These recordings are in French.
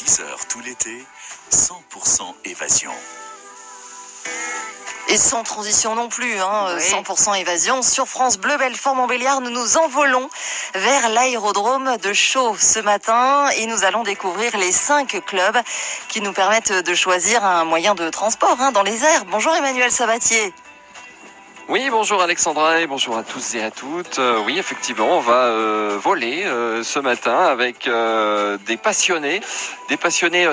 10 heures tout l'été, 100% évasion. Et sans transition non plus, Oui. 100% évasion. Sur France Bleu, Belfort-Montbéliard, nous nous envolons vers l'aérodrome de Chaux ce matin et nous allons découvrir les 5 clubs qui nous permettent de choisir un moyen de transport dans les airs. Bonjour Emmanuel Sabatier. Oui, bonjour Alexandra et bonjour à tous et à toutes. Oui, effectivement, on va voler ce matin avec des passionnés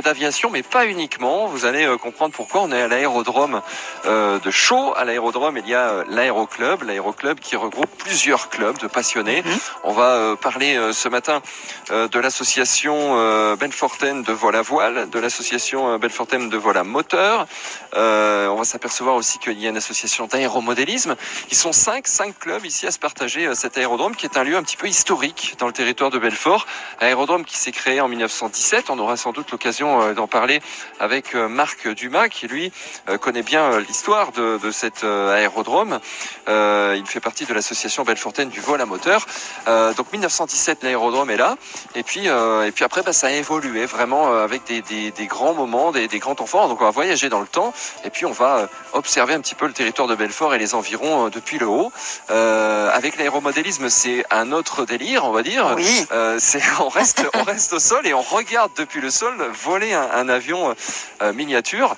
d'aviation, mais pas uniquement. Vous allez comprendre pourquoi on est à l'aérodrome de Chaux. À l'aérodrome, il y a l'aéroclub qui regroupe plusieurs clubs de passionnés. On va parler ce matin de l'association Belfortaine de vol à voile, de l'association Belfortaine de vol à moteur. On va s'apercevoir aussi qu'il y a une association d'aéromodélisme. Ils sont 5 clubs ici à se partager cet aérodrome qui est un lieu un petit peu historique dans le territoire de Belfort. Aérodrome qui s'est créé en 1917. On aura sans doute l'occasion d'en parler avec Marc Dumas qui lui connaît bien l'histoire de cet aérodrome. Il fait partie de l'association Belfortaine du vol à moteur. Donc 1917, l'aérodrome est là. Et puis après, ça a évolué vraiment avec des grands moments, des grands temps forts. Donc on va voyager dans le temps et puis on va observer un petit peu le territoire de Belfort et les environs depuis le haut. Avec l'aéromodélisme, c'est un autre délire, on va dire. Oui. On reste au sol et on regarde depuis le sol voler un avion miniature.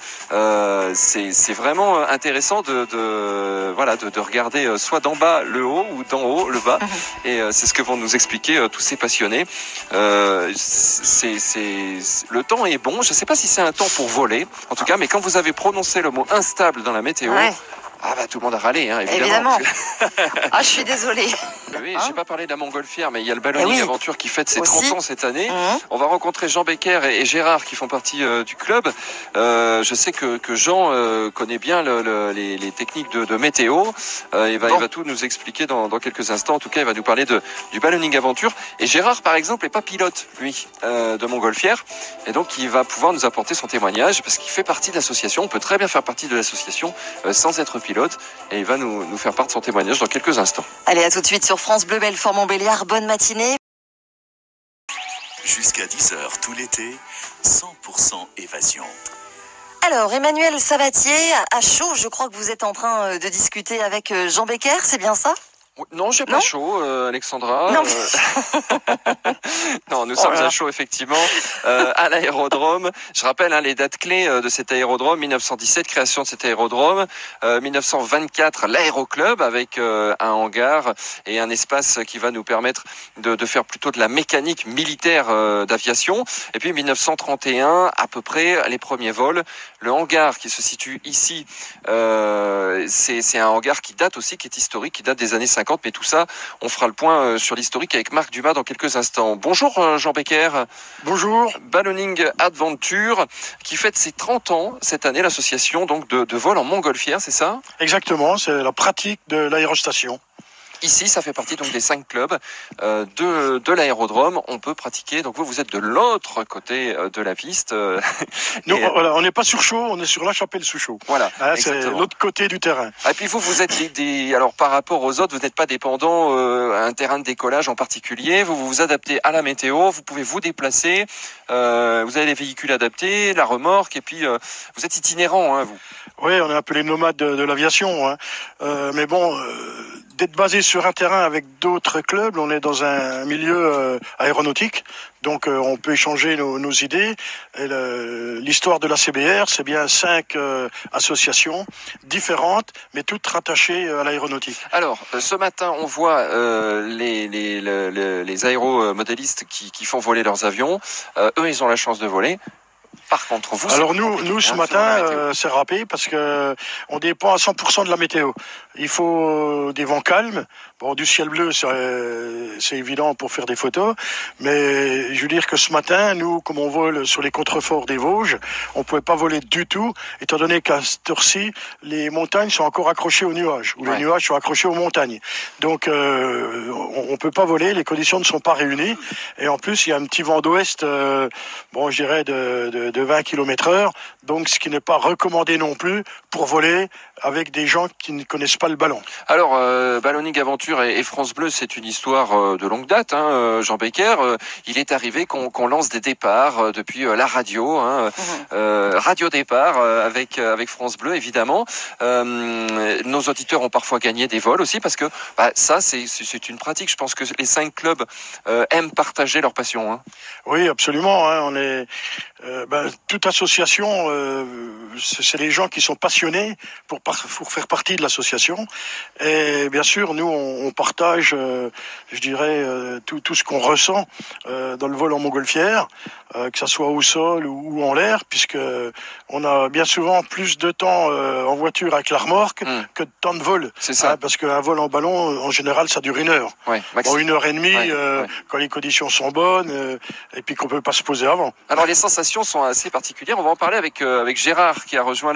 C'est vraiment intéressant de regarder soit d'en bas le haut ou d'en haut le bas. Et c'est ce que vont nous expliquer tous ces passionnés. Le temps est bon. Je ne sais pas si c'est un temps pour voler, en tout cas, mais quand vous avez prononcé le mot instable dans la météo, tout le monde a râlé, évidemment. Je suis désolée. Oui, je n'ai pas parlé de la montgolfière, mais il y a le Ballonning Aventure qui fête ses aussi 30 ans cette année. On va rencontrer Jean Becker et Gérard qui font partie du club. Je sais que Jean connaît bien les techniques de météo. Il va tout nous expliquer dans quelques instants. En tout cas, il va nous parler du Ballonning Aventure. Et Gérard, par exemple, n'est pas pilote, lui, de montgolfière. Et donc, il va pouvoir nous apporter son témoignage parce qu'il fait partie de l'association. On peut très bien faire partie de l'association sans être pilote. Et il va nous faire part de son témoignage dans quelques instants. Allez, à tout de suite sur France Bleu, Belfort-Montbéliard. Bonne matinée. Jusqu'à 10 heures tout l'été, 100% évasion. Alors, Emmanuel Sabatier, à Chaux, je crois que vous êtes en train de discuter avec Jean Becker, c'est bien ça ? Non, j'ai pas chaud, Alexandra. Non, non, nous sommes à Chaux, effectivement, à l'aérodrome. Je rappelle les dates clés de cet aérodrome. 1917, création de cet aérodrome. 1924, l'aéroclub avec un hangar et un espace qui va nous permettre de faire plutôt de la mécanique militaire d'aviation. Et puis 1931, à peu près, les premiers vols. Le hangar qui se situe ici, c'est un hangar qui date aussi, qui est historique, qui date des années 50. Mais tout ça, on fera le point sur l'historique avec Marc Dumas dans quelques instants. Bonjour Jean Becker. Bonjour. Ballonning Adventure qui fête ses 30 ans cette année, l'association donc de vol en montgolfière, c'est ça ? Exactement, c'est la pratique de l'aérostation. Ici, ça fait partie donc des 5 clubs de l'aérodrome. On peut pratiquer. Donc vous êtes de l'autre côté de la piste. Nous, voilà, on n'est pas sur Chaux, on est sur La Chapelle-sous-Chaux. Voilà, c'est l'autre côté du terrain. Et puis vous êtes alors par rapport aux autres, vous n'êtes pas dépendant à un terrain de décollage en particulier. Vous vous adaptez à la météo. Vous pouvez vous déplacer. Vous avez les véhicules adaptés, la remorque, et puis vous êtes itinérant, vous. Oui, on est un peu les nomades de l'aviation. Mais bon, d'être basé sur un terrain avec d'autres clubs, on est dans un milieu aéronautique, donc on peut échanger nos idées. Et l'histoire de la CBR, c'est bien 5 associations différentes, mais toutes rattachées à l'aéronautique. Alors, ce matin, on voit les aéromodélistes qui font voler leurs avions. Eux, ils ont la chance de voler. Par contre, vous... Alors nous ce matin, c'est râpé parce que on dépend à 100% de la météo. Il faut des vents calmes. Bon, du ciel bleu, c'est évident pour faire des photos. Mais je veux dire que ce matin, nous, comme on vole sur les contreforts des Vosges, on pouvait pas voler du tout, étant donné qu'à cette heure-ci, les montagnes sont encore accrochées aux nuages, ou les nuages sont accrochés aux montagnes. Donc, on peut pas voler, les conditions ne sont pas réunies. Et en plus, il y a un petit vent d'ouest, je dirais de de 20 km/h, donc ce qui n'est pas recommandé non plus pour voler avec des gens qui ne connaissent pas le ballon. Alors, Ballonning Aventure et France Bleu, c'est une histoire de longue date, hein, Jean Becker. Il est arrivé qu'on lance des départs depuis la radio, hein, Radio Départ avec France Bleu, évidemment. Nos auditeurs ont parfois gagné des vols aussi, parce que ça, c'est une pratique. Je pense que les 5 clubs aiment partager leur passion. Hein. Oui, absolument. Hein, on est toute association, c'est les gens qui sont passionnés pour faire partie de l'association. Et bien sûr, nous, on partage, je dirais, tout ce qu'on ressent dans le vol en montgolfière, que ça soit au sol ou en l'air, puisque on a bien souvent plus de temps en voiture avec la remorque que de temps de vol. C'est ça. Hein, parce qu'un vol en ballon, en général, ça dure 1 heure. Ouais, bon, 1h30, quand les conditions sont bonnes, et puis qu'on peut pas se poser avant. Alors les sensations sont assez particulières. On va en parler avec Gérard, qui a rejoint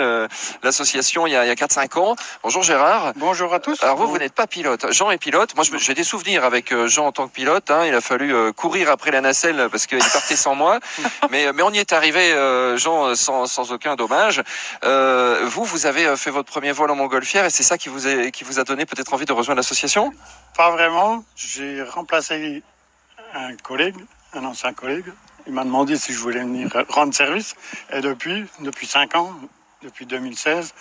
l'association il y a 4-5 ans. Bonjour Gérard. Bonjour à tous. Alors vous n'êtes pas pilote. Jean est pilote. Moi j'ai des souvenirs avec Jean en tant que pilote. Hein. Il a fallu courir après la nacelle parce qu'il partait sans moi. mais on y est arrivé, Jean, sans aucun dommage. Vous avez fait votre premier vol en montgolfière, et c'est ça qui vous a donné peut-être envie de rejoindre l'association? Pas vraiment. J'ai remplacé un ancien collègue. Il m'a demandé si je voulais venir rendre service. Et depuis 5 ans, depuis 2016,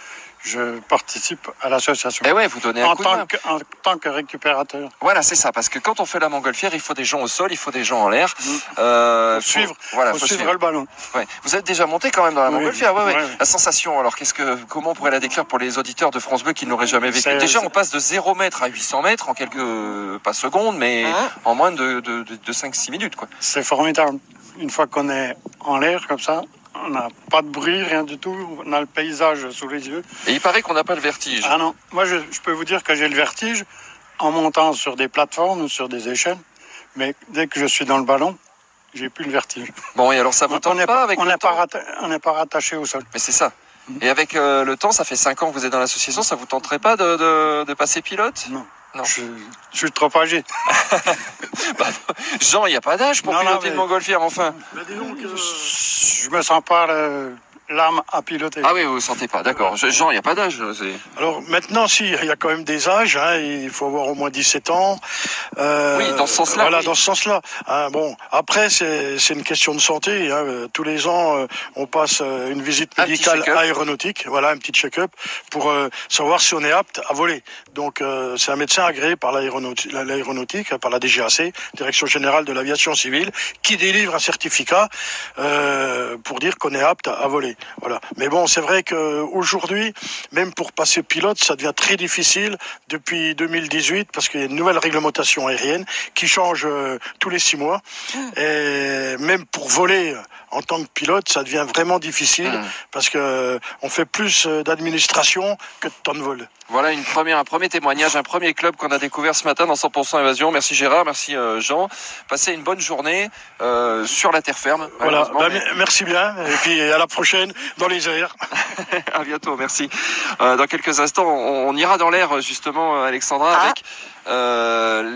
je participe à l'association. Et ouais, vous donnez un coup de main. En tant que récupérateur. Voilà, c'est ça. Parce que quand on fait la montgolfière, il faut des gens au sol, il faut des gens en l'air. Faut suivre le ballon. Ouais. Vous êtes déjà monté quand même dans la montgolfière. Ouais. Ouais. La sensation, alors comment on pourrait la décrire pour les auditeurs de France Bleu qui ne l'auraient jamais vécu? Déjà, on passe de 0 mètre à 800 mètres en quelques, pas secondes, mais en moins de 5-6 minutes, quoi. C'est formidable. Une fois qu'on est en l'air comme ça, on n'a pas de bruit, rien du tout. On a le paysage sous les yeux. Et il paraît qu'on n'a pas le vertige. Ah non, moi je peux vous dire que j'ai le vertige en montant sur des plateformes ou sur des échelles. Mais dès que je suis dans le ballon, j'ai plus le vertige. Bon, et alors ça vous tente pas avec le temps? On n'est pas rattaché au sol. Mais c'est ça. Et avec le temps, ça fait 5 ans que vous êtes dans l'association, ça vous tenterait pas de passer pilote? Non. Non. Je suis trop âgé. Jean, il n'y a pas d'âge pour piloter une montgolfière, enfin. Je me sens pas l'âme à piloter. Ah oui, vous ne sentez pas, d'accord. Jean, il n'y a pas d'âge. Alors maintenant, si, il y a quand même des âges. Hein, il faut avoir au moins 17 ans. Oui, dans ce sens-là. Voilà, oui. dans ce sens-là. Hein, bon, après, c'est une question de santé. Hein, tous les ans, on passe une visite médicale aéronautique. Voilà, un petit check-up pour savoir si on est apte à voler. Donc, c'est un médecin agréé par l'aéronautique, par la DGAC, Direction Générale de l'Aviation Civile, qui délivre un certificat pour dire qu'on est apte à voler. Voilà. Mais bon, c'est vrai qu'aujourd'hui, même pour passer pilote, ça devient très difficile depuis 2018 parce qu'il y a une nouvelle réglementation aérienne qui change tous les 6 mois. Et même pour voler en tant que pilote, ça devient vraiment difficile parce que on fait plus d'administration que de temps de vol. Voilà un premier témoignage, un premier club qu'on a découvert ce matin dans 100% Évasion. Merci Gérard, merci Jean. Passez une bonne journée sur la terre ferme. Voilà, merci bien. Et puis à la prochaine dans les airs. À bientôt, merci. Dans quelques instants, on ira dans l'air justement, Alexandra, avec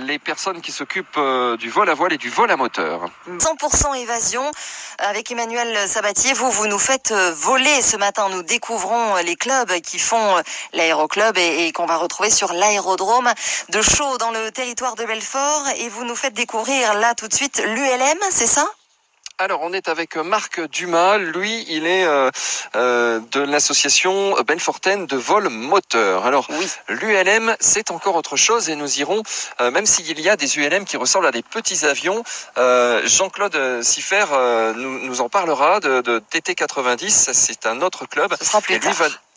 les personnes qui s'occupent du vol à voile et du vol à moteur. 100% Évasion avec Emmanuel Sabatier. Vous nous faites voler ce matin. Nous découvrons les clubs qui font l'aéroclub et qu'on va retrouver sur l'aérodrome de Chaux dans le territoire de Belfort. Et vous nous faites découvrir là tout de suite l'ULM, c'est ça ? Alors, on est avec Marc Dumas. Lui, il est de l'association belfortaine de vol moteur. Alors, l'ULM, c'est encore autre chose et nous irons, même s'il y a des ULM qui ressemblent à des petits avions, Jean-Claude Siffer nous en parlera de TT90. C'est un autre club. Ce sera plus tard.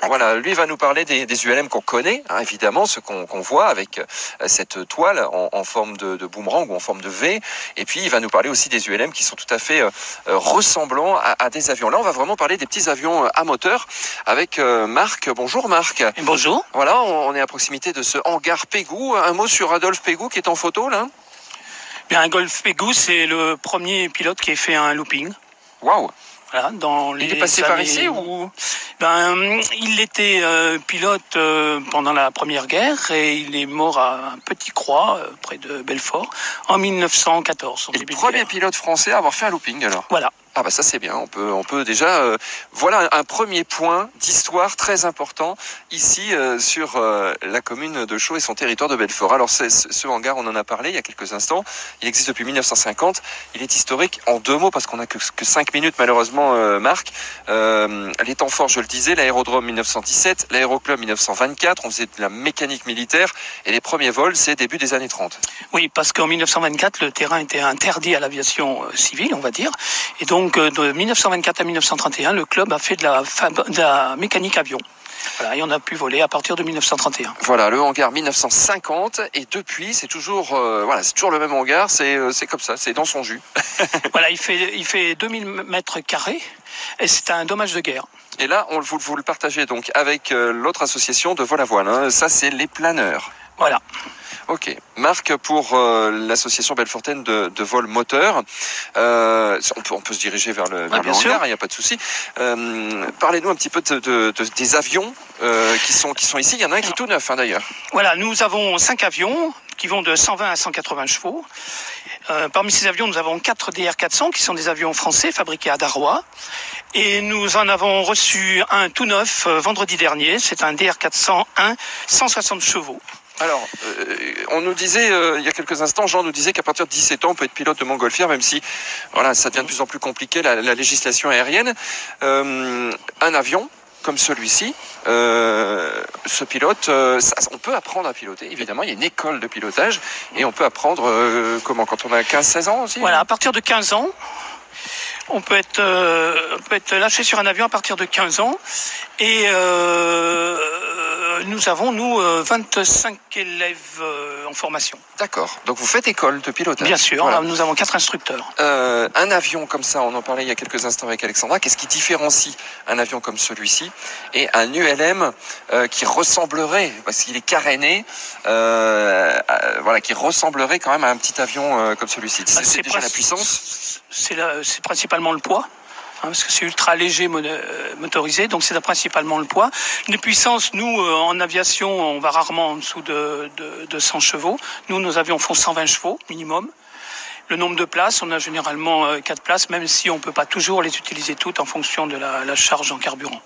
Voilà, lui va nous parler des ULM qu'on connaît, hein, évidemment, ceux qu'on voit avec cette toile en forme de boomerang ou en forme de V. Et puis, il va nous parler aussi des ULM qui sont tout à fait ressemblants à des avions. Là, on va vraiment parler des petits avions à moteur avec Marc. Bonjour Marc. Bonjour. Voilà, on est à proximité de ce hangar Pégou. Un mot sur Adolphe Pégou qui est en photo, là. Bien, Adolphe Pégou, c'est le premier pilote qui a fait un looping. Waouh. Voilà, il est passé par ici ou il était pilote pendant la Première Guerre et il est mort à un petit croix près de Belfort en 1914. Et le premier pilote français à avoir fait un looping alors. Voilà. Ah bah ça c'est bien, on peut déjà voilà un premier point d'histoire très important ici sur la commune de Chaux et son territoire de Belfort. Alors ce hangar, on en a parlé il y a quelques instants, il existe depuis 1950, il est historique en 2 mots parce qu'on n'a que 5 minutes malheureusement Marc. Les temps forts, je le disais, l'aérodrome 1917, l'aéroclub 1924, on faisait de la mécanique militaire et les premiers vols c'est début des années 30. Oui, parce qu'en 1924 le terrain était interdit à l'aviation civile, on va dire, et donc de 1924 à 1931, le club a fait de la mécanique avion. Voilà, et on a pu voler à partir de 1931. Voilà, le hangar 1950, et depuis, c'est toujours le même hangar, c'est comme ça, c'est dans son jus. Voilà, il fait 2000 mètres carrés, et c'est un dommage de guerre. Et là, vous le partagez donc avec l'autre association de vol à voile, hein. Ça c'est les planeurs. Voilà. Ok, Marc, pour l'association Belfortaine de vol moteur, on peut se diriger vers le hangar, il n'y a pas de souci. Parlez-nous un petit peu des avions qui sont ici. Il y en a un qui est tout neuf d'ailleurs. Voilà, nous avons 5 avions qui vont de 120 à 180 chevaux. Parmi ces avions, nous avons 4 DR400 qui sont des avions français fabriqués à Darrois. Et nous en avons reçu un tout neuf vendredi dernier. C'est un DR401 160 chevaux. Alors, on nous disait, il y a quelques instants, Jean nous disait qu'à partir de 17 ans, on peut être pilote de montgolfière, même si voilà, ça devient de plus en plus compliqué, la législation aérienne. Un avion comme celui-ci, ce pilote, on peut apprendre à piloter, évidemment, il y a une école de pilotage, et on peut apprendre, quand on a 15-16 ans aussi. Voilà, à partir de 15 ans, on peut être lâché sur un avion à partir de 15 ans, et nous avons, 25 élèves en formation. D'accord, donc vous faites école de pilotage. Bien sûr, voilà. Nous avons 4 instructeurs. Un avion comme ça, on en parlait il y a quelques instants avec Alexandra, qu'est-ce qui différencie un avion comme celui-ci et un ULM qui ressemblerait, parce qu'il est caréné, qui ressemblerait quand même à un petit avion comme celui-ci. C'est déjà la puissance. C'est principalement le poids. Parce que c'est ultra léger motorisé, donc c'est principalement le poids. Les puissances, nous, en aviation, on va rarement en dessous de 100 chevaux. Nous, nos avions font 120 chevaux minimum. Le nombre de places, on a généralement 4 places, même si on ne peut pas toujours les utiliser toutes en fonction de la charge en carburant.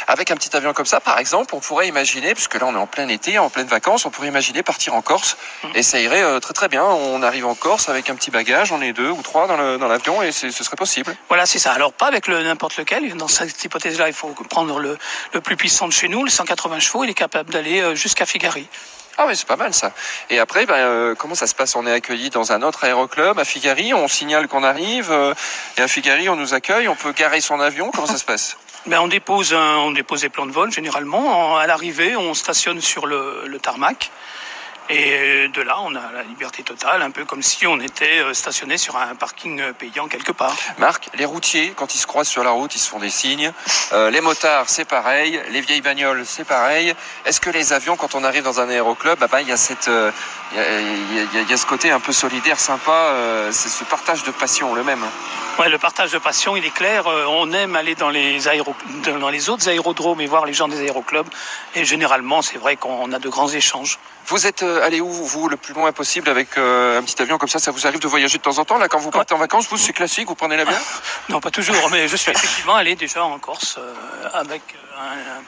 Avec un petit avion comme ça, par exemple, on pourrait imaginer, puisque là on est en plein été, en pleine vacances, on pourrait imaginer partir en Corse, et ça irait très très bien. On arrive en Corse avec un petit bagage, on est 2 ou 3 dans l'avion, et ce serait possible. Voilà, c'est ça. Alors pas avec n'importe lequel. Dans cette hypothèse-là, il faut prendre le plus puissant de chez nous, le 180 chevaux. Il est capable d'aller jusqu'à Figari. Ah oui, c'est pas mal ça. Et après, comment ça se passe? On est accueilli dans un autre aéroclub à Figari, on signale qu'on arrive, et à Figari on nous accueille, on peut garer son avion, comment ça se passe? On dépose des plans de vol généralement. À l'arrivée, on stationne sur le tarmac. Et de là, on a la liberté totale, un peu comme si on était stationné sur un parking payant quelque part. Marc, les routiers, quand ils se croisent sur la route, ils se font des signes. Les motards, c'est pareil. Les vieilles bagnoles, c'est pareil. Est-ce que les avions, quand on arrive dans un aéroclub, il y a ce côté un peu solidaire, sympa, c'est ce partage de passion, le même? Ouais, le partage de passion, il est clair. On aime aller dans les autres aérodromes et voir les gens des aéroclubs. Et généralement, c'est vrai qu'on a de grands échanges. Vous êtes allé où, vous, le plus loin possible avec un petit avion comme ça? Ça vous arrive de voyager de temps en temps? Là, quand vous partez en vacances, vous, c'est classique, vous prenez l'avion? Non, pas toujours, mais je suis effectivement allé déjà en Corse avec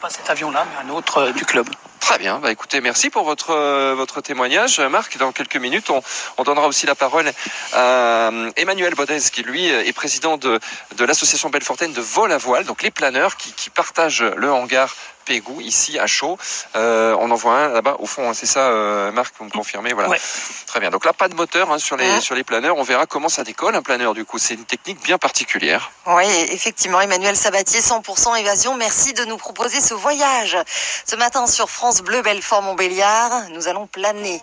pas cet avion-là, mais un autre du club. Très bien, écoutez, merci pour votre témoignage. Marc, dans quelques minutes, on donnera aussi la parole à Emmanuel Bodez, qui lui est président de l'association Belfortaine de vol à voile, donc les planeurs qui partagent le hangar Pégou, ici à Chaux. On en voit un là-bas au fond, c'est ça Marc, vous me confirmez? Voilà. Ouais. Très bien, donc là pas de moteur sur les planeurs, on verra comment ça décolle un planeur du coup, c'est une technique bien particulière. Oui, effectivement, Emmanuel Sabatier, 100% évasion, merci de nous proposer ce voyage. Ce matin sur France Bleu Belfort-Montbéliard, nous allons planer.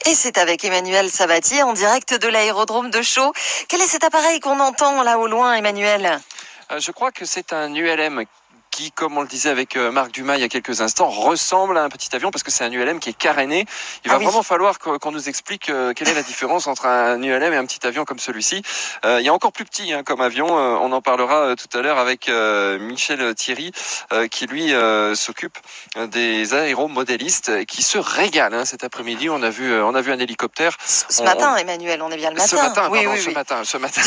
Et c'est avec Emmanuel Sabatier en direct de l'aérodrome de Chaux. Quel est cet appareil qu'on entend là au loin, Emmanuel? Je crois que c'est un ULM qui, comme on le disait avec Marc Dumas il y a quelques instants, ressemble à un petit avion parce que c'est un ULM qui est caréné. Il va vraiment falloir qu'on nous explique quelle est la différence entre un ULM et un petit avion comme celui-ci. Il y a encore plus petit comme avion. On en parlera tout à l'heure avec Michel Thierry qui lui s'occupe des aéromodélistes et qui se régale. Cet après-midi, on a vu un hélicoptère. Ce matin, Emmanuel, on est bien le matin. Ce matin, oui, pardon, oui, ce oui. matin.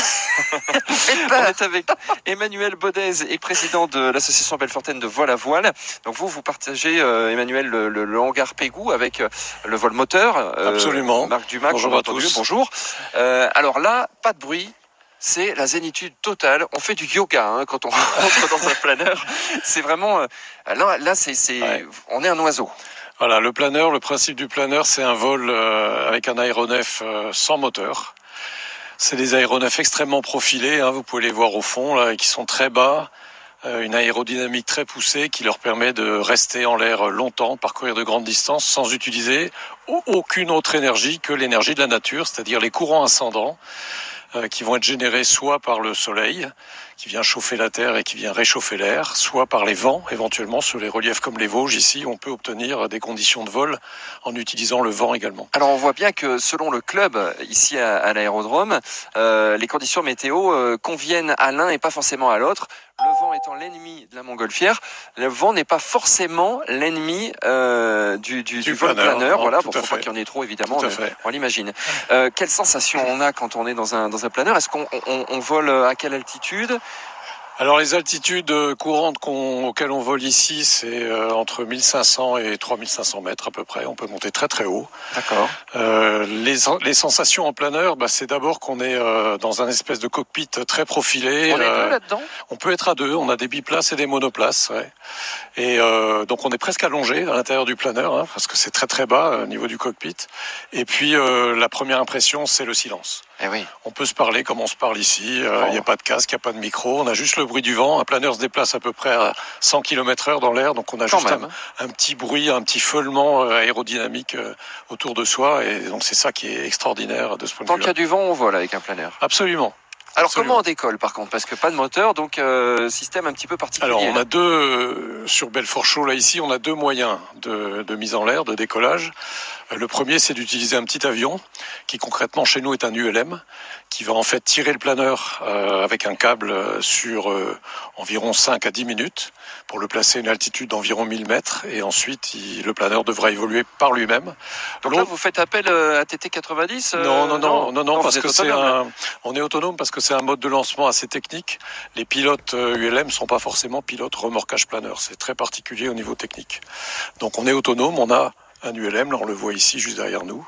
Faites peur. On est avec Emmanuel Baudez et président de l'association Belfortaine de vol à voile. Donc vous partagez, Emmanuel, le hangar Pégou avec le vol moteur. Absolument. Marc Dumas, bonjour à tous. Bonjour. Alors là, pas de bruit. C'est la zénitude totale. On fait du yoga quand on rentre dans un planeur. C'est vraiment... Là on est un oiseau. Voilà, le planeur, le principe du planeur, c'est un vol avec un aéronef sans moteur. C'est des aéronefs extrêmement profilés, vous pouvez les voir au fond, là, et qui sont très bas. Une aérodynamique très poussée qui leur permet de rester en l'air longtemps, parcourir de grandes distances sans utiliser aucune autre énergie que l'énergie de la nature, c'est-à-dire les courants ascendants qui vont être générés soit par le soleil, qui vient chauffer la terre et qui vient réchauffer l'air, soit par les vents, éventuellement sur les reliefs comme les Vosges. Ici, on peut obtenir des conditions de vol en utilisant le vent également. Alors on voit bien que selon le club, ici à l'aérodrome, les conditions météo conviennent à l'un et pas forcément à l'autre. Le vent étant l'ennemi de la montgolfière, le vent n'est pas forcément l'ennemi du vol planeur. Voilà, pour pas qu'il y en ait trop, évidemment, on l'imagine. Quelle sensation on a quand on est dans un planeur? Est-ce qu'on vole à quelle altitude? Alors les altitudes courantes auxquelles on vole ici, c'est entre 1500 et 3500 mètres à peu près. On peut monter très très haut. D'accord. Les sensations en planeur, c'est d'abord qu'on est dans un espèce de cockpit très profilé. On est deux là-dedans? On peut être à deux. On a des biplaces et des monoplaces. Ouais. Et donc on est presque allongé à l'intérieur du planeur parce que c'est très très bas au niveau du cockpit. Et puis la première impression, c'est le silence. Eh oui. On peut se parler comme on se parle ici. Il n'y a pas de casque, il n'y a pas de micro. On a juste le bruit du vent. Un planeur se déplace à peu près à 100 km/h dans l'air. Donc on a juste un petit bruit, un petit feulement aérodynamique autour de soi. Et donc c'est ça qui est extraordinaire de ce point de vue-là. Tant qu'il y a du vent, on vole avec un planeur. Absolument. Alors comment on décolle par contre? Parce que pas de moteur, donc système un petit peu particulier. Alors on a sur Belfort Show là ici, on a deux moyens de mise en l'air, de décollage. Le premier, c'est d'utiliser un petit avion qui concrètement chez nous est un ULM qui va en fait tirer le planeur avec un câble sur environ 5 à 10 minutes pour le placer à une altitude d'environ 1000 mètres et ensuite le planeur devra évoluer par lui-même. Donc là vous faites appel à TT90 Non, parce que on est autonome parce que c'est un mode de lancement assez technique. Les pilotes ULM sont pas forcément pilotes remorquage planeur, c'est très particulier au niveau technique. Donc on est autonome, on a un ULM, là on le voit ici juste derrière nous,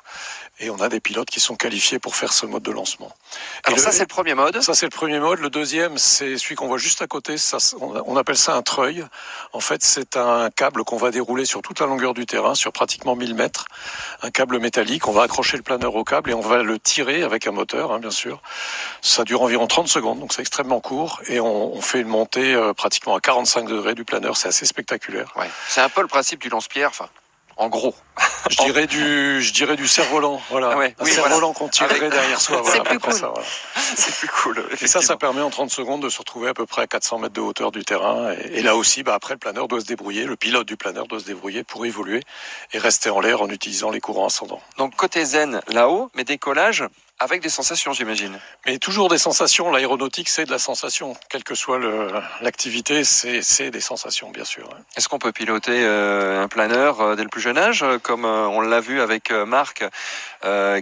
et on a des pilotes qui sont qualifiés pour faire ce mode de lancement. Alors ça c'est le premier mode. Ça c'est le premier mode. Le deuxième c'est celui qu'on voit juste à côté, on appelle ça un treuil. En fait c'est un câble qu'on va dérouler sur toute la longueur du terrain, sur pratiquement 1000 mètres. Un câble métallique, on va accrocher le planeur au câble et on va le tirer avec un moteur, bien sûr. Ça dure environ 30 secondes, donc c'est extrêmement court, et on fait une montée pratiquement à 45 degrés du planeur, c'est assez spectaculaire. Ouais. C'est un peu le principe du lance-pierre, en gros. Je dirais du cerf-volant, voilà. Cerf-volant qu'on tirerait derrière soi. C'est plus cool. C'est plus cool. Et ça permet en 30 secondes de se retrouver à peu près à 400 mètres de hauteur du terrain. Et là aussi, après, le planeur doit se débrouiller, le pilote du planeur doit se débrouiller pour évoluer et rester en l'air en utilisant les courants ascendants. Donc côté zen, là-haut, mais décollage avec des sensations, j'imagine. Mais toujours des sensations. L'aéronautique, c'est de la sensation. Quelle que soit l'activité, c'est des sensations, bien sûr. Est-ce qu'on peut piloter un planeur dès le plus jeune âge, comme on l'a vu avec Marc,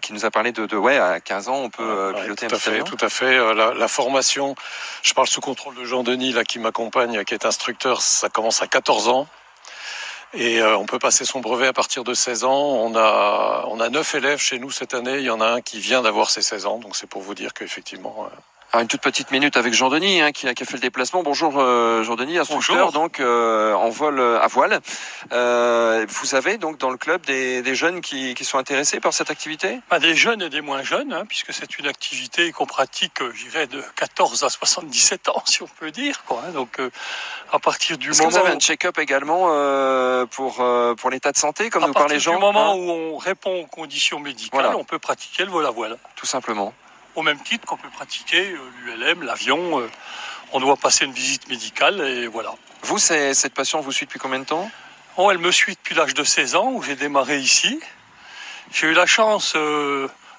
qui nous a parlé à 15 ans, on peut piloter un petit avion? Tout à fait. La formation, je parle sous contrôle de Jean Denis, là, qui m'accompagne, qui est instructeur, ça commence à 14 ans. Et on peut passer son brevet à partir de 16 ans. On a 9 élèves chez nous cette année. Il y en a un qui vient d'avoir ses 16 ans. Donc c'est pour vous dire qu'effectivement... Alors une toute petite minute avec Jean Denis qui a fait le déplacement. Bonjour Jean Denis, instructeur donc en vol à voile. Vous avez donc dans le club des jeunes qui sont intéressés par cette activité? Des jeunes et des moins jeunes, puisque c'est une activité qu'on pratique, je dirais, de 14 à 77 ans, si on peut dire. Donc à partir du moment... Est-ce que vous avez un check-up également pour l'état de santé, comme nous parlait Jean? Du moment où on répond aux conditions médicales, on peut pratiquer le vol à voile. Tout simplement. au même titre qu'on peut pratiquer l'ULM, l'avion. On doit passer une visite médicale et voilà. Vous, cette passion vous suit depuis combien de temps? Oh, elle me suit depuis l'âge de 16 ans où j'ai démarré ici. J'ai eu la chance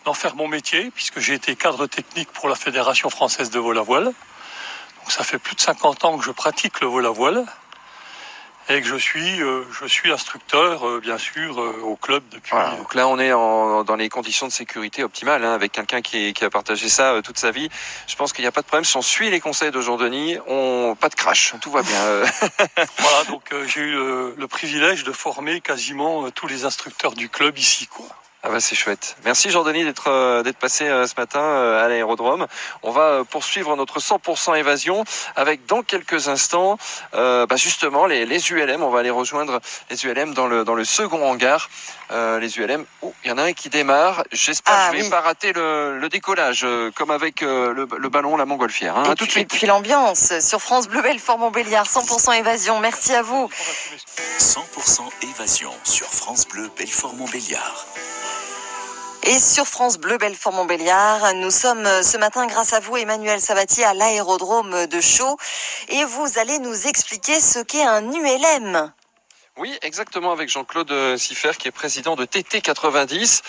d'en faire mon métier puisque j'ai été cadre technique pour la Fédération française de vol à voile. Donc ça fait plus de 50 ans que je pratique le vol à voile et que je suis instructeur bien sûr au club depuis. Voilà, donc là on est dans les conditions de sécurité optimales avec quelqu'un qui a partagé ça toute sa vie. Je pense qu'il n'y a pas de problème. Si on suit les conseils de Jean-Denis, pas de crash, tout va bien. Voilà, donc j'ai eu le privilège de former quasiment tous les instructeurs du club ici, quoi. Ah bah c'est chouette. Merci Jean-Denis d'être passé ce matin à l'aérodrome. On va poursuivre notre 100% évasion avec dans quelques instants justement les ULM. On va aller rejoindre les ULM dans le second hangar. Les ULM, il y en a un qui démarre. J'espère que je vais pas rater le décollage comme avec le ballon, la montgolfière. Hein. Tout de suite. Et puis l'ambiance sur France Bleu Belfort-Montbéliard, 100% évasion. Merci à vous. 100% évasion sur France Bleu Belfort-Montbéliard. Et sur France Bleu Belfort-Montbéliard, nous sommes ce matin, grâce à vous, Emmanuel Sabatier, à l'aérodrome de Chaux. Et vous allez nous expliquer ce qu'est un ULM. Oui, exactement, avec Jean-Claude Siffert, qui est président de TT90.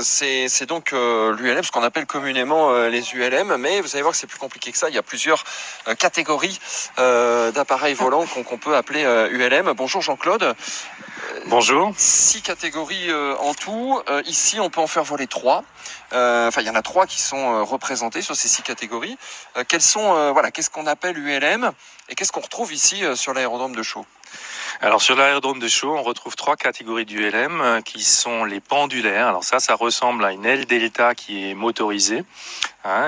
C'est donc l'ULM, ce qu'on appelle communément les ULM, mais vous allez voir que c'est plus compliqué que ça. Il y a plusieurs catégories d'appareils volants qu'on peut appeler ULM. Bonjour Jean-Claude. Bonjour. 6 catégories en tout. Ici, on peut en faire voler 3. Il y en a 3 qui sont représentés sur ces 6 catégories. Qu'est-ce qu'on appelle ULM et qu'est-ce qu'on retrouve ici sur l'aérodrome de Chaux? Alors sur l'aérodrome de Chaux, on retrouve 3 catégories d'ULM qui sont les pendulaires. Alors ça ressemble à une aile delta qui est motorisée.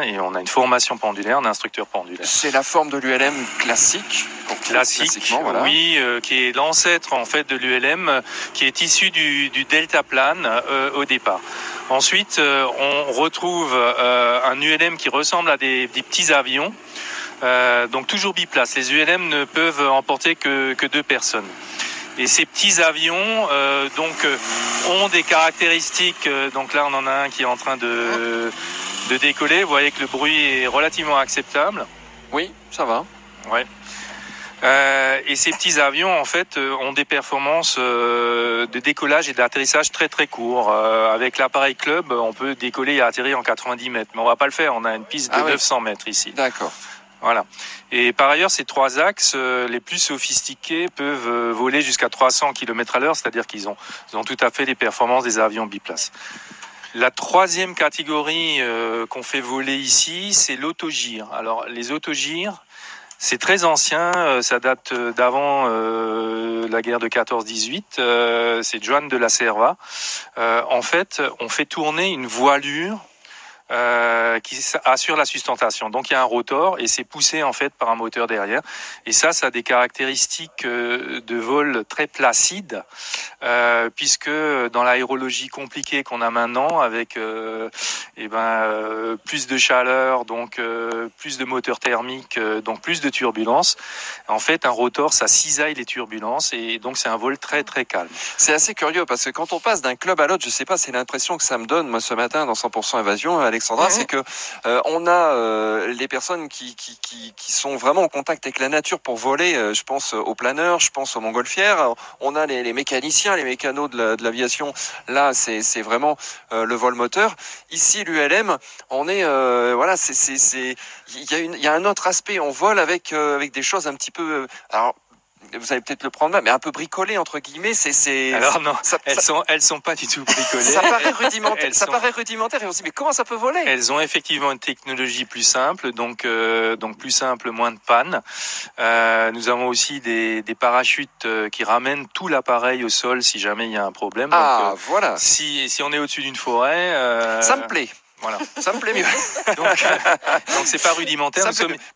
Et on a une formation pendulaire, un instructeur pendulaire. C'est la forme de l'ULM classique. Classiquement, voilà. Oui, qui est l'ancêtre en fait de l'ULM, qui est issu du deltaplane au départ. Ensuite, on retrouve un ULM qui ressemble à des petits avions. Donc toujours biplace. Les ULM ne peuvent emporter que 2 personnes. Et ces petits avions ont des caractéristiques. Donc là, on en a un qui est en train de décoller. Vous voyez que le bruit est relativement acceptable. Oui, ça va. Ouais. Et ces petits avions, en fait, ont des performances de décollage et d'atterrissage très très courts. Avec l'appareil club, on peut décoller et atterrir en 90 mètres. Mais on va pas le faire. On a une piste de 900 mètres ici. D'accord. Voilà. Et par ailleurs, ces 3 axes les plus sophistiqués peuvent voler jusqu'à 300 km/h, c'est-à-dire qu'ils ont tout à fait les performances des avions biplaces. La 3e catégorie qu'on fait voler ici, c'est l'autogire. Alors, les autogires, c'est très ancien, ça date d'avant la guerre de 14-18, c'est Joan de la Cerva. En fait, on fait tourner une voilure qui assure la sustentation. Donc il y a un rotor et c'est poussé en fait par un moteur derrière. Et ça a des caractéristiques de vol très placide, puisque dans l'aérologie compliquée qu'on a maintenant, avec plus de chaleur, donc plus de moteur thermique, donc plus de turbulences. En fait, un rotor, ça cisaille les turbulences et donc c'est un vol très très calme. C'est assez curieux parce que quand on passe d'un club à l'autre, je sais pas, c'est l'impression que ça me donne moi ce matin dans 100% évasion, Alexandra, c'est que on a les personnes qui sont vraiment en contact avec la nature pour voler. Je pense aux planeurs, je pense aux montgolfières. On a les mécaniciens, les mécanos de l'aviation. Là, c'est vraiment le vol moteur. Ici, l'ULM, on est il y a un autre aspect. On vole avec des choses un petit peu. Alors, vous allez peut-être le prendre mal, mais un peu bricolé entre guillemets. Alors non, elles sont pas du tout bricolées. Ça paraît rudimentaire. Paraît rudimentaire et on se dit mais comment ça peut voler? Elles ont effectivement une technologie plus simple, donc plus simple, moins de panne. Nous avons aussi des parachutes qui ramènent tout l'appareil au sol si jamais il y a un problème. Ah donc, voilà. Si on est au-dessus d'une forêt, ça me plaît. Voilà, ça me plaît mieux. Donc c'est pas rudimentaire. Nous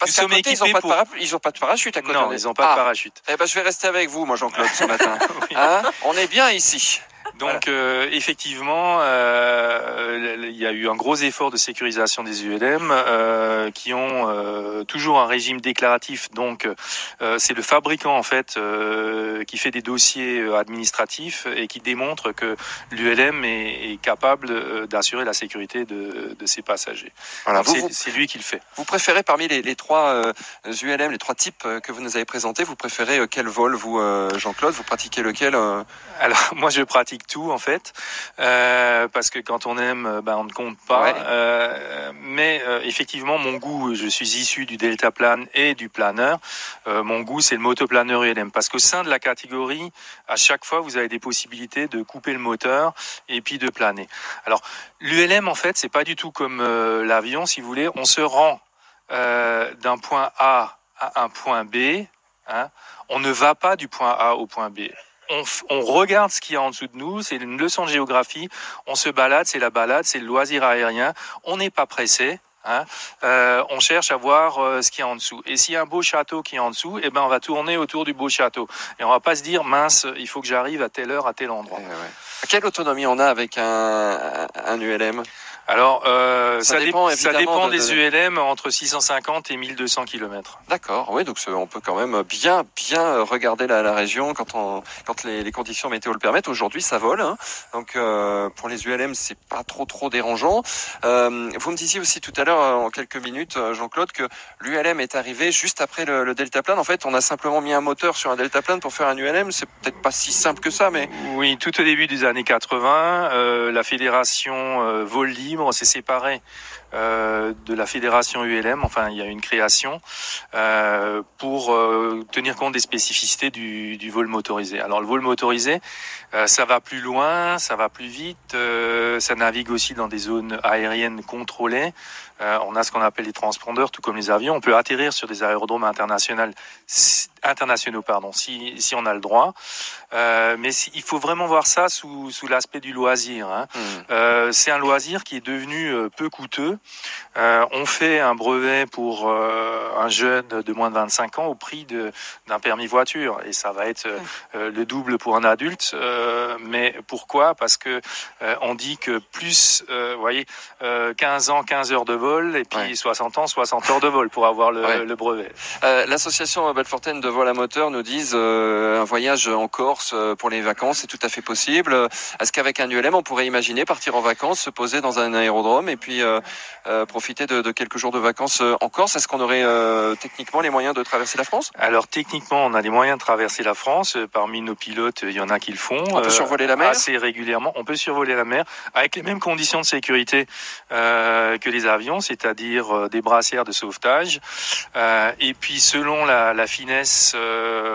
sommes équipés ils n'ont pas de parachute à côté. Non, ils n'ont pas de parachute. Eh ben, je vais rester avec vous, moi, Jean-Claude, ce matin. Oui. On est bien ici. Donc effectivement, il y a eu un gros effort de sécurisation des ULM qui ont toujours un régime déclaratif. Donc c'est le fabricant en fait qui fait des dossiers administratifs et qui démontre que l'ULM est capable d'assurer la sécurité de ses passagers. Voilà, c'est lui qui le fait. Vous préférez parmi les trois ULM, les trois types que vous nous avez présentés, vous préférez quel vol, vous, Jean-Claude? Vous pratiquez lequel Alors, moi, je pratique tout, en fait, parce que quand on aime, on ne compte pas. Ouais. Mais effectivement, mon goût, je suis issu du deltaplane et du planeur. Mon goût, c'est le motoplaneur ULM, parce qu'au sein de la catégorie, à chaque fois, vous avez des possibilités de couper le moteur et puis de planer. Alors, l'ULM, en fait, c'est pas du tout comme l'avion, si vous voulez. On se rend d'un point A à un point B. Hein. On ne va pas du point A au point B. On regarde ce qu'il y a en dessous de nous, c'est une leçon de géographie, on se balade, c'est la balade, c'est le loisir aérien, on n'est pas pressé, hein. On cherche à voir ce qu'il y a en dessous. Et s'il y a un beau château qui est en dessous, eh ben on va tourner autour du beau château. Et on va pas se dire, mince, il faut que j'arrive à telle heure, à tel endroit. Ouais. Quelle autonomie on a avec un ULM? Alors, ça dépend des ULM entre 650 et 1200 km. D'accord, oui, donc on peut quand même bien regarder la région quand les conditions météo le permettent. Aujourd'hui, ça vole, hein. Donc pour les ULM, c'est pas trop dérangeant. Vous me disiez aussi tout à l'heure, en quelques minutes, Jean-Claude, que l'ULM est arrivé juste après le deltaplane. En fait, on a simplement mis un moteur sur un deltaplane pour faire un ULM. C'est peut-être pas si simple que ça, mais... Oui, tout au début des années 80, la fédération Vol Libre s'est séparée de la fédération ULM. Enfin, il y a une création pour tenir compte des spécificités du vol motorisé. Alors, le vol motorisé, ça va plus loin, ça va plus vite, ça navigue aussi dans des zones aériennes contrôlées. On a ce qu'on appelle les transpondeurs, tout comme les avions. On peut atterrir sur des aérodromes internationaux, si on a le droit. Mais il faut vraiment voir ça sous l'aspect du loisir. Hein. C'est un loisir qui est devenu peu coûteux. On fait un brevet pour un jeune de moins de 25 ans au prix d'un permis voiture. Et ça va être le double pour un adulte. Mais pourquoi? Parce que on dit que plus, 15 ans, 15 heures de vol, et puis 60 ans, 60 heures de vol pour avoir le brevet. L'association Belfortaine de vol à moteur nous disent un voyage en Corse pour les vacances, c'est tout à fait possible. Est-ce qu'avec un ULM, on pourrait imaginer partir en vacances, se poser dans un aérodrome et puis profiter de quelques jours de vacances en Corse? Est-ce qu'on aurait techniquement les moyens de traverser la France? Alors techniquement, on a les moyens de traverser la France. Parmi nos pilotes, il y en a qui le font. On peut survoler la mer assez régulièrement. On peut survoler la mer avec les mêmes conditions de sécurité que les avions, c'est-à-dire des brassières de sauvetage. Et puis selon la finesse,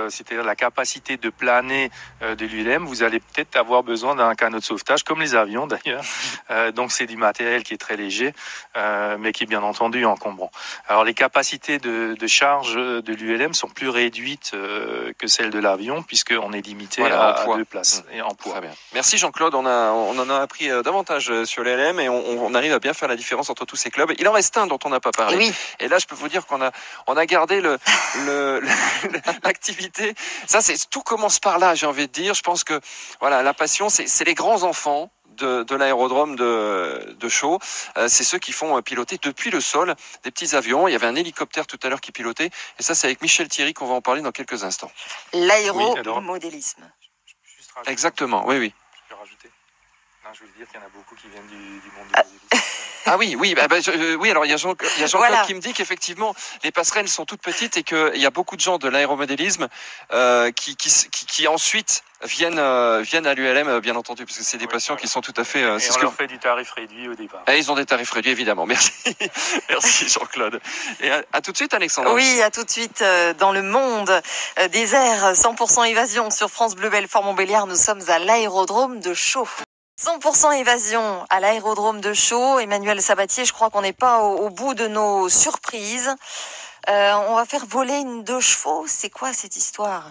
c'est-à-dire la capacité de planer de l'ULM, vous allez peut-être avoir besoin d'un canot de sauvetage, comme les avions d'ailleurs. Donc c'est du matériel qui est très léger, mais qui est bien entendu encombrant. Alors les capacités de charge de l'ULM sont plus réduites que celles de l'avion, puisqu'on est limité à 2 places et en poids. Très bien. Merci Jean-Claude, on en a appris davantage sur l'ULM et on arrive à bien faire la différence entre tous ces clubs. Il en reste un dont on n'a pas parlé. Oui. Et là, je peux vous dire qu'on a gardé l'activité. Ça, tout commence par là, j'ai envie de dire. Je pense que voilà, la passion, c'est les grands enfants de l'aérodrome de Chaux. C'est ceux qui font piloter depuis le sol des petits avions. Il y avait un hélicoptère tout à l'heure qui pilotait. Et ça, c'est avec Michel Thierry qu'on va en parler dans quelques instants. L'aéromodélisme. Exactement, oui. Je peux rajouter. Non, je voulais dire qu'il y en a beaucoup qui viennent du monde du modélisme. Ah oui, oui, alors il y a Jean-Claude qui me dit qu'effectivement les passerelles sont toutes petites et qu'il y a beaucoup de gens de l'aéromodélisme qui ensuite viennent à l'ULM, bien entendu, parce que c'est des patients qui sont tout à fait... Et on leur fait du tarif réduit au départ. Et ils ont des tarifs réduits, évidemment. Merci. Merci Jean-Claude. Et à tout de suite, Alexandra. Oui, à tout de suite dans le monde des airs, 100% évasion sur France Bleu Belfort-Montbéliard. Nous sommes à l'aérodrome de Chaux. 100% évasion à l'aérodrome de Chaux. Emmanuel Sabatier, je crois qu'on n'est pas au bout de nos surprises. On va faire voler une 2 chevaux. C'est quoi cette histoire?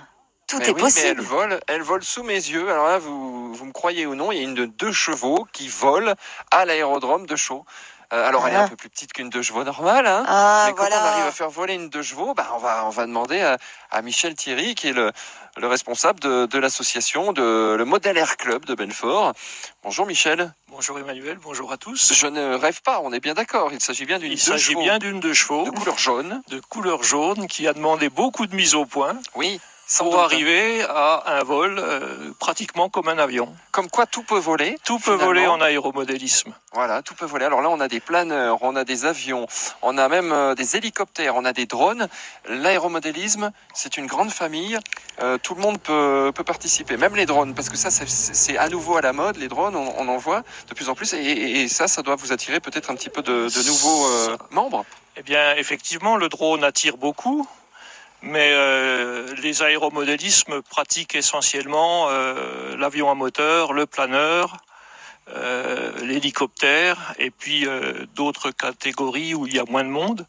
Tout est possible. Mais elle vole sous mes yeux. Alors là, vous me croyez ou non, il y a une 2 chevaux qui vole à l'aérodrome de Chaux. Alors elle est un peu plus petite qu'une 2 chevaux normale, hein. Ah, Mais comment voilà. on arrive à faire voler une 2 chevaux? On va demander à Michel Thierry, qui est le responsable de l'association, le Model Air Club de Belfort. Bonjour Michel. Bonjour Emmanuel, bonjour à tous. Je ne rêve pas, on est bien d'accord. Il s'agit bien d'une 2 chevaux. Il s'agit bien d'une 2 chevaux. De couleur jaune. De couleur jaune qui a demandé beaucoup de mise au point. Oui. Sans pour doute. arriver à un vol pratiquement comme un avion. Comme quoi tout peut voler. Tout peut voler en aéromodélisme. Voilà, tout peut voler. Alors là, on a des planeurs, on a des avions, on a même des hélicoptères, on a des drones. L'aéromodélisme, c'est une grande famille. Tout le monde peut participer, même les drones, parce que ça, c'est à nouveau à la mode. Les drones, on en voit de plus en plus. Et ça doit vous attirer peut-être un petit peu de nouveaux membres. Eh bien, effectivement, le drone attire beaucoup. Mais les aéromodélismes pratiquent essentiellement l'avion à moteur, le planeur, l'hélicoptère et puis d'autres catégories où il y a moins de monde.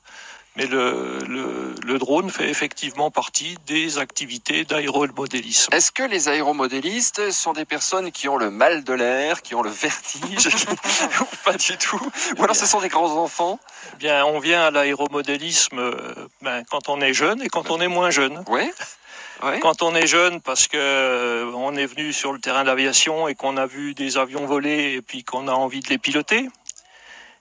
Mais le drone fait effectivement partie des activités d'aéromodélisme. Est-ce que les aéromodélistes sont des personnes qui ont le mal de l'air, qui ont le vertige ou pas du tout? Ou alors ce sont des grands enfants? Eh bien, on vient à l'aéromodélisme quand on est jeune et quand on est moins jeune. Oui. Oui. Quand on est jeune, parce que on est venu sur le terrain d'aviation et qu'on a vu des avions voler et puis qu'on a envie de les piloter.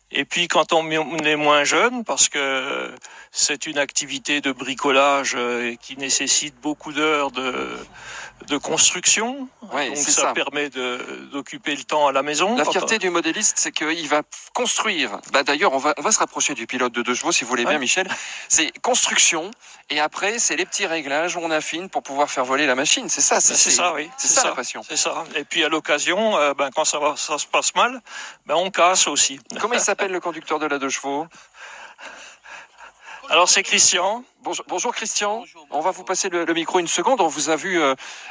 Et puis quand on est moins jeune, parce que c'est une activité de bricolage qui nécessite beaucoup d'heures de construction, ouais, donc ça permet d'occuper le temps à la maison. La fierté du modéliste, c'est qu'il va construire. D'ailleurs, on va se rapprocher du pilote de 2 chevaux, si vous voulez bien, Michel. C'est construction, et après, c'est les petits réglages, on affine pour pouvoir faire voler la machine. C'est ça, c'est ça, oui. C'est ça la passion. C'est ça. Et puis à l'occasion, quand ça se passe mal, on casse aussi. Comment il s'appelle le conducteur de la 2 chevaux? Alors c'est Christian. Bonjour Christian. Bonjour. On va vous passer le micro une seconde. On vous a vu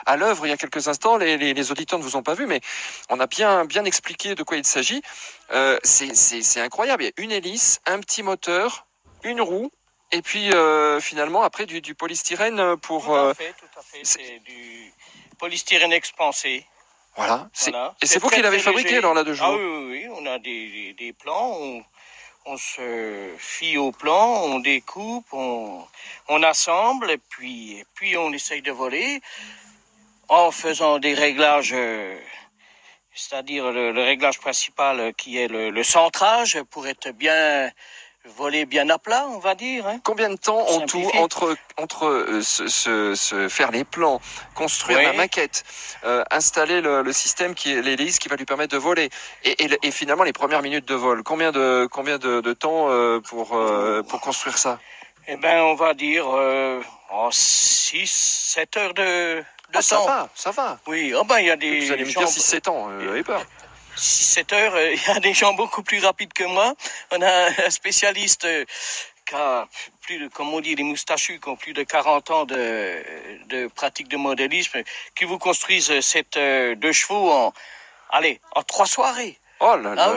à l'œuvre il y a quelques instants. Les auditeurs ne vous ont pas vu, mais on a bien expliqué de quoi il s'agit. C'est incroyable. Il y a une hélice, un petit moteur, une roue, et puis finalement après du polystyrène pour. Tout à fait. C'est du polystyrène expansé. Voilà. Et c'est vous qui l'avez fabriqué alors là 2 chevaux? Ah oui. On a des plans. On se fie au plan, on découpe, on assemble, et puis on essaye de voler en faisant des réglages, c'est-à-dire le réglage principal qui est le centrage pour être bien voler bien à plat, on va dire. Hein. Combien de temps en tout entre faire les plans, construire la maquette, installer le système qui est l'hélice qui va lui permettre de voler et finalement les premières minutes de vol, combien de temps pour construire ça? Eh ben on va dire 6-7 heures de temps. Ça va. Oui, il y a des vous allez me dire 6-7 ans, avez peur. 6-7 heures, il y a des gens beaucoup plus rapides que moi. On a un spécialiste qui a comme on dit, les moustachus qui ont plus de 40 ans de pratique de modélisme, qui vous construisent cette 2 chevaux en 3 soirées. Oh là là.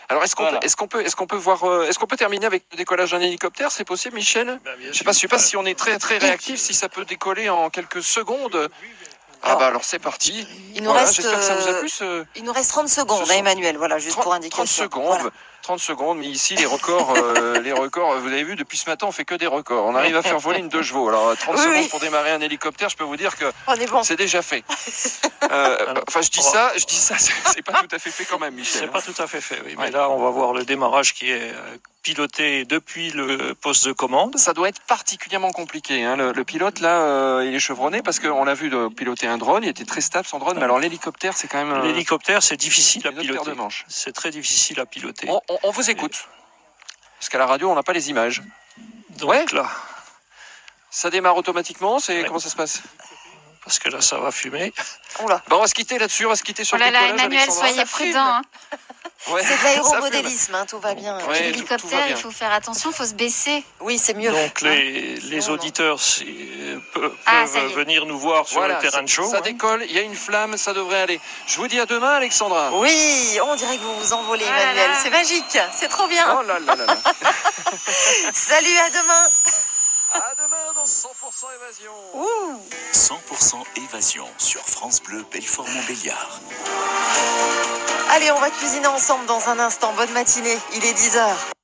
Alors est-ce qu'on peut voir, est-ce qu'on peut terminer avec le décollage d'un hélicoptère? C'est possible, Michel? Je sais pas si on est très très réactif, si ça peut décoller en quelques secondes. Alors c'est parti. Il nous reste, j'espère que ça vous a plu. Il nous reste 30 secondes, Emmanuel, voilà, juste pour indiquer 30 secondes. Voilà. 30 secondes, mais ici les records, vous avez vu, depuis ce matin on fait que des records. On arrive à faire voler une 2 chevaux. Alors 30 secondes pour démarrer un hélicoptère, je peux vous dire que c'est déjà fait. Je dis ça, c'est pas tout à fait fait quand même, Michel. C'est pas tout à fait fait, oui. Mais là on va voir le démarrage qui est piloté depuis le poste de commande. Ça doit être particulièrement compliqué. Hein. Le pilote là, il est chevronné parce qu'on l'a vu de piloter un drone, il était très stable son drone, mais alors l'hélicoptère c'est quand même. L'hélicoptère c'est difficile à piloter. C'est très difficile à piloter. On vous écoute. Parce qu'à la radio, on n'a pas les images. Donc là. Ça démarre automatiquement, comment ça se passe? Parce que là, ça va fumer. On va se quitter là-dessus, on va se quitter sur le décollage. Emmanuel, soyez prudent. Hein. Ouais, c'est de l'aéromodélisme, tout va bien. L'hélicoptère, il faut faire attention, il faut se baisser. Oui, c'est mieux. Donc les auditeurs peuvent venir nous voir sur le terrain de show. Ça décolle, il y a une flamme, ça devrait aller. Je vous dis à demain, Alexandra. Oui, on dirait que vous vous envolez, Emmanuel. C'est magique, c'est trop bien. Oh là là là là. Salut, à demain. À demain dans 100% évasion. 100% évasion sur France Bleu Belfort Montbéliard. Allez, on va cuisiner ensemble dans un instant. Bonne matinée, il est 10h.